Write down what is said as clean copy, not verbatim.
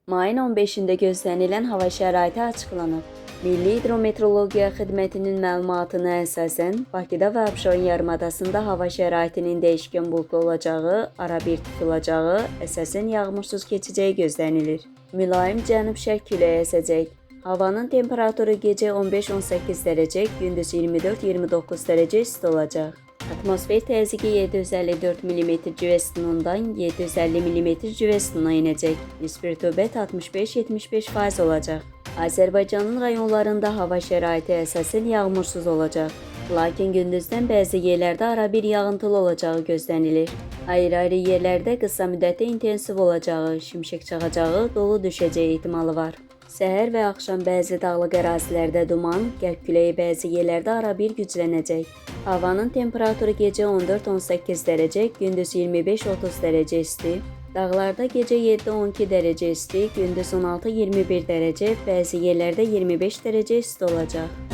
Mayın 15'inde gözlənilən hava şəraiti açıqlanıb. Milli Hidrometeorologiya Xidmətinin məlumatına əsasən, Bakıda və Abşeron yarımadasında hava şəraitinin dəyişkən buludlu olacağı, arabir tutulacağı, əsasən yağmursuz keçəcəyi gözlənilir. Mülayim cənub-şərq küləyi əsəcək. Havanın temperaturu gecə 15-18 dərəcə, gündüz 24-29 dərəcə isti olacaq. Atmosfer təzyiqi 754 mm civə 750 mm civə enəcək. Nisbi rütubət 65-75% olacaq. Azərbaycanın rayonlarında hava şəraiti əsasən yağmursuz olacaq. Lakin gündüzdən bəzi yerlərdə arabir yağıntılı olacağı gözlənilir. Ayrı-ayrı yerlərdə qısa müddətli intensiv olacağı, şimşək çaxacağı, dolu düşəcəyi ehtimalı var. Səhər və axşam bəzi dağlıq ərazilərdə duman, qərb küləyi bəzi yerlərdə arabir güclənəcək. Havanın temperaturu gecə 14-18 dərəcə, gündüz 25-30 dərəcə isti. Dağlarda gecə 7-12 dərəcə isti, gündüz 16-21 dərəcə, bəzi yerlərdə 25 dərəcə isti olacaq.